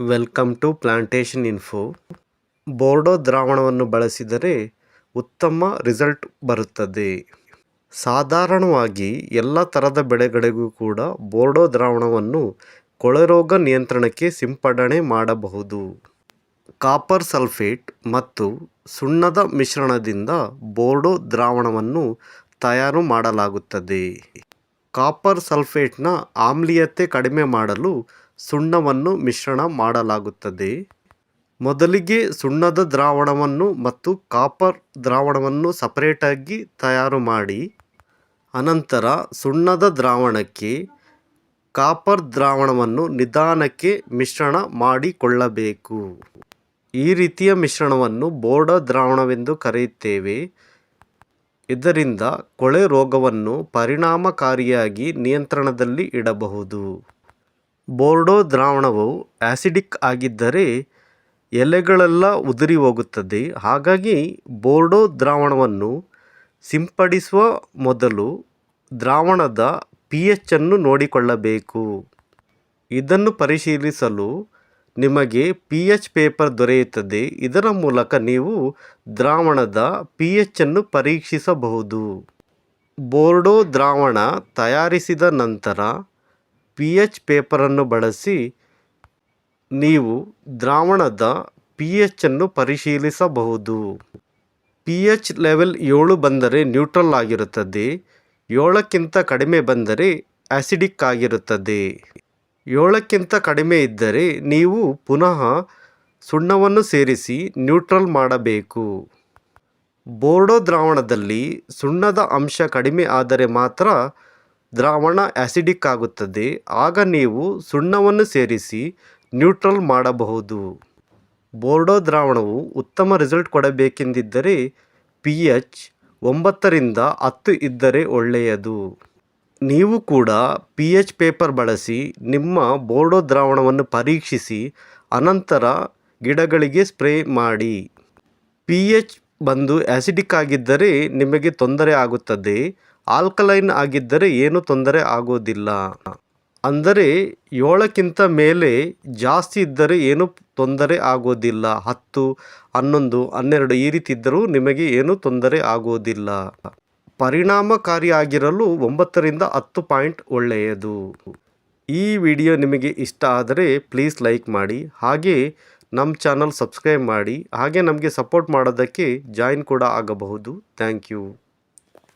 Welcome to plantation info. Bordeaux ದ್ರಾವಣವನ್ನು ಬಳಸಿದರೆ ಉತ್ತಮ ರಿಸಲ್ಟ್ ಬರುತ್ತದೆ. ಸಾಧಾರಣವಾಗಿ ಎಲ್ಲ ಥರದ ಬೆಳೆಗಳಿಗೂ ಕೂಡ ಬೋರ್ಡೋ ದ್ರಾವಣವನ್ನು ಕೊಳೆರೋಗ ನಿಯಂತ್ರಣಕ್ಕೆ ಸಿಂಪಡಣೆ ಮಾಡಬಹುದು. ಕಾಪರ್ ಸಲ್ಫೇಟ್ ಮತ್ತು ಸುಣ್ಣದ ಮಿಶ್ರಣದಿಂದ ಬೋರ್ಡೋ ದ್ರಾವಣವನ್ನು ತಯಾರು ಮಾಡಲಾಗುತ್ತದೆ. ಕಾಪರ್ ಸಲ್ಫೇಟ್ನ ಆಮ್ಲೀಯತೆ ಕಡಿಮೆ ಮಾಡಲು ಸುಣ್ಣವನ್ನು ಮಿಶ್ರಣ ಮಾಡಲಾಗುತ್ತದೆ. ಮೊದಲಿಗೆ ಸುಣ್ಣದ ದ್ರಾವಣವನ್ನು ಮತ್ತು ಕಾಪರ್ ದ್ರಾವಣವನ್ನು ಸಪರೇಟಾಗಿ ತಯಾರು ಮಾಡಿ, ಅನಂತರ ಸುಣ್ಣದ ದ್ರಾವಣಕ್ಕೆ ಕಾಪರ್ ದ್ರಾವಣವನ್ನು ನಿಧಾನಕ್ಕೆ ಮಿಶ್ರಣ ಮಾಡಿಕೊಳ್ಳಬೇಕು. ಈ ರೀತಿಯ ಮಿಶ್ರಣವನ್ನು ಬೋರ್ಡೋ ದ್ರಾವಣವೆಂದು ಕರೆಯುತ್ತೇವೆ. ಇದರಿಂದ ಕೊಳೆ ರೋಗವನ್ನು ಪರಿಣಾಮಕಾರಿಯಾಗಿ ನಿಯಂತ್ರಣದಲ್ಲಿ ಇಡಬಹುದು. ಬೋರ್ಡೋ ದ್ರಾವಣವು ಆಸಿಡಿಕ್ ಆಗಿದ್ದರೆ ಎಲೆಗಳೆಲ್ಲ ಉದುರಿ ಹೋಗುತ್ತದೆ. ಹಾಗಾಗಿ ಬೋರ್ಡೋ ದ್ರಾವಣವನ್ನು ಸಿಂಪಡಿಸುವ ಮೊದಲು ದ್ರಾವಣದ pH ಅನ್ನು ನೋಡಿಕೊಳ್ಳಬೇಕು. ಇದನ್ನು ಪರಿಶೀಲಿಸಲು ನಿಮಗೆ pH ಪೇಪರ್ ದೊರೆಯುತ್ತದೆ. ಇದರ ಮೂಲಕ ನೀವು ದ್ರಾವಣದ pH ಅನ್ನು ಪರೀಕ್ಷಿಸಬಹುದು. ಬೋರ್ಡೋ ದ್ರಾವಣ ತಯಾರಿಸಿದ ನಂತರ pH ಪೇಪರನ್ನು ಬಳಸಿ ನೀವು ದ್ರಾವಣದ pH ಅನ್ನು ಪರಿಶೀಲಿಸಬಹುದು. pH ಲೆವೆಲ್ 7 ಬಂದರೆ ನ್ಯೂಟ್ರಲ್ ಆಗಿರುತ್ತದೆ. 7ಕ್ಕಿಂತ ಕಡಿಮೆ ಬಂದರೆ ಆಸಿಡಿಕ್ ಆಗಿರುತ್ತದೆ. 7ಕ್ಕಿಂತ ಕಡಿಮೆ ಇದ್ದರೆ ನೀವು ಪುನಃ ಸುಣ್ಣವನ್ನು ಸೇರಿಸಿ ನ್ಯೂಟ್ರಲ್ ಮಾಡಬೇಕು. ಬೋರ್ಡೋ ದ್ರಾವಣದಲ್ಲಿ ಸುಣ್ಣದ ಅಂಶ ಕಡಿಮೆ ಆದರೆ ಮಾತ್ರ ದ್ರಾವಣ ಆಸಿಡಿಕ್ ಆಗುತ್ತದೆ. ಆಗ ನೀವು ಸುಣ್ಣವನ್ನು ಸೇರಿಸಿ ನ್ಯೂಟ್ರಲ್ ಮಾಡಬಹುದು. ಬೋರ್ಡೋ ದ್ರಾವಣವು ಉತ್ತಮ ರಿಸಲ್ಟ್ ಕೊಡಬೇಕೆಂದಿದ್ದರೆ pH 9ರಿಂದ 10 ಇದ್ದರೆ ಒಳ್ಳೆಯದು. ನೀವು ಕೂಡ pH ಪೇಪರ್ ಬಳಸಿ ನಿಮ್ಮ ಬೋರ್ಡೋ ದ್ರಾವಣವನ್ನು ಪರೀಕ್ಷಿಸಿ ಅನಂತರ ಗಿಡಗಳಿಗೆ ಸ್ಪ್ರೇ ಮಾಡಿ. pH ಬಂದು ಆಸಿಡಿಕ್ ಆಗಿದ್ದರೆ ನಿಮಗೆ ತೊಂದರೆ ಆಗುತ್ತದೆ. ಆಲ್ಕಲೈನ್ ಆಗಿದ್ದರೆ ಏನೂ ತೊಂದರೆ ಆಗೋದಿಲ್ಲ. ಅಂದರೆ 7ಕ್ಕಿಂತ ಮೇಲೆ ಜಾಸ್ತಿ ಇದ್ದರೆ ಏನೂ ತೊಂದರೆ ಆಗೋದಿಲ್ಲ. 10, 11, 12 ಈ ರೀತಿ ಇದ್ದರೂ ನಿಮಗೆ ಏನೂ ತೊಂದರೆ ಆಗೋದಿಲ್ಲ. ಪರಿಣಾಮಕಾರಿಯಾಗಿರಲು 9ರಿಂದ 10 ಪಾಯಿಂಟ್ ಒಳ್ಳೆಯದು. ಈ ವಿಡಿಯೋ ನಿಮಗೆ ಇಷ್ಟ ಆದರೆ ಪ್ಲೀಸ್ ಲೈಕ್ ಮಾಡಿ. ಹಾಗೆ ನಮ್ಮ ಚಾನಲ್ ಸಬ್ಸ್ಕ್ರೈಬ್ ಮಾಡಿ. ಹಾಗೆ ನಮಗೆ ಸಪೋರ್ಟ್ ಮಾಡೋದಕ್ಕೆ ಜಾಯಿನ್ ಕೂಡ ಆಗಬಹುದು. Thank you.